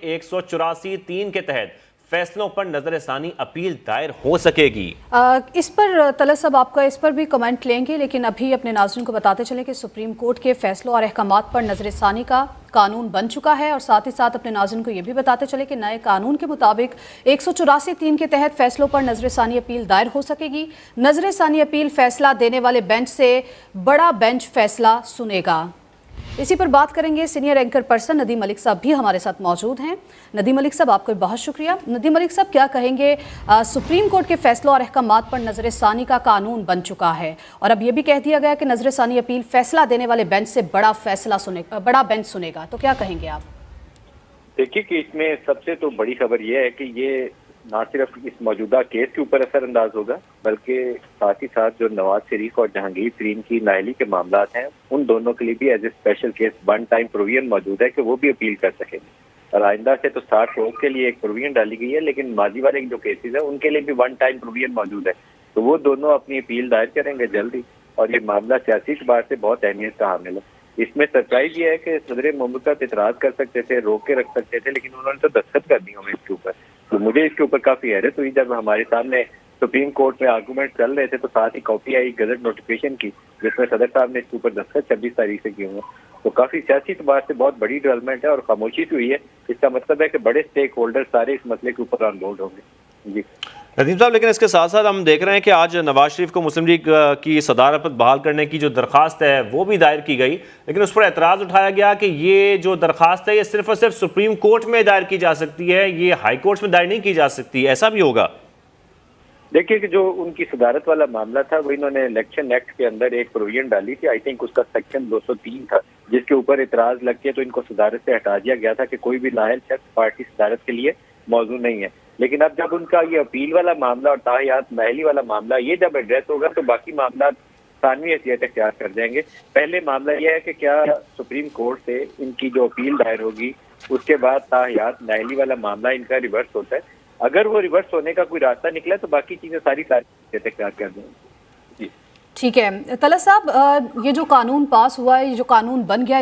184(3) के तहत फैसलों पर नजर ثانی अपील दायर हो सकेगी। इस पर तलत साहब आपका इस पर भी कमेंट लेंगे, लेकिन अभी अपने नाज़रीन को बताते चलें कि सुप्रीम कोर्ट के फैसलों और अहकामात पर नजर ثانی का कानून बन चुका है, और साथ ही साथ अपने नाज़रीन को ये भी बताते चले कि नए कानून के मुताबिक 184(3) के तहत फैसलों पर नजर ثانی अपील दायर हो सकेगी। नजर ثانی अपील फैसला देने वाले बेंच से बड़ा बेंच फैसला सुनेगा। इसी पर बात करेंगे, senior anchor person Nadeem Malik साहब भी हमारे साथ मौजूद हैं। नदीम मलिक साहब, आपका बहुत शुक्रिया। नदीम मलिक साहब, क्या कहेंगे, सुप्रीम कोर्ट के फैसलों और अहकामात पर नजर ثانی का कानून बन चुका है, और अब ये भी कह दिया गया कि नजर ثانی अपील फैसला देने वाले बेंच से बड़ा बेंच सुनेगा, तो क्या कहेंगे आप? देखिए कि इसमें सबसे तो बड़ी खबर यह है कि ये ना सिर्फ इस मौजूदा केस के ऊपर असर अंदाज होगा, बल्कि साथ ही साथ जो नवाज शरीफ और जहांगीर तरीन की नाअहली के मामला हैं, उन दोनों के लिए भी as a special case one time provision मौजूद है कि वो भी अपील कर सकेंगे। और आइंदा से तो 60 रोज के लिए एक प्रोविजन डाली गई है, लेकिन माजी वाले जो केसेस हैं उनके लिए भी वन टाइम प्रोविजन मौजूद है, तो वो दोनों अपनी अपील दायर करेंगे जल्दी। और ये मामला सियासी एतबार से बहुत अहमियत का हामिल है। इसमें सरप्राइज ये है कि सदर मुमलिकत इतराज कर सकते थे, रोक के रख सकते थे, लेकिन उन्होंने तो दस्तखत कर दी हमें इसके ऊपर। तो मुझे इसके ऊपर काफी हैरत हुई जब हमारे सामने सुप्रीम कोर्ट में आर्गूमेंट चल रहे थे, तो साथ ही कॉपी आई गजट नोटिफिकेशन की जिसमें सदर साहब ने इसके ऊपर दस्तखत 26 तारीख से किए हुए। तो काफी सियासी एतबार से बहुत बड़ी डेवलपमेंट है और खामोशी से हुई है। इसका मतलब है कि बड़े स्टेक होल्डर सारे इस मसले के ऊपर ऑन बोर्ड होंगे। जी नदीम साहब, लेकिन इसके साथ साथ हम देख रहे हैं कि आज नवाज शरीफ को मुस्लिम लीग की सदारत पर बहाल करने की जो दरख्वास्त है वो भी दायर की गई, लेकिन उस पर एतराज़ उठाया गया कि ये जो दरख्वास्त है ये सिर्फ और सिर्फ सुप्रीम कोर्ट में दायर की जा सकती है, ये हाई कोर्ट में दायर नहीं की जा सकती। ऐसा भी होगा? देखिए कि जो उनकी सदारत वाला मामला था वो इन्होंने इलेक्शन एक्ट के अंदर एक प्रोविजन डाली थी, आई थिंक उसका सेक्शन 203 था, जिसके ऊपर इतराज लग के तो इनको सदारत से हटा दिया गया था कि कोई भी नाअहल शख्स पार्टी सदारत के लिए मौजूद नहीं है। लेकिन अब जब उनका ये अपील वाला मामला और ताहियात नाअहली वाला मामला ये जब एड्रेस होगा तो बाकी मामला सानवी हैसियत इख्तियार कर जाएंगे। पहले मामला यह है कि क्या सुप्रीम कोर्ट से इनकी जो अपील दायर होगी उसके बाद ताहियात नाअहली वाला मामला इनका रिवर्स होता है। अगर वो रिवर्स होने का कोई रास्ता निकला तो बाकी चीजें सारी इख्तियार कर देंगे। ठीक है तलत साहब, ये जो कानून पास हुआ है, ये जो कानून बन गया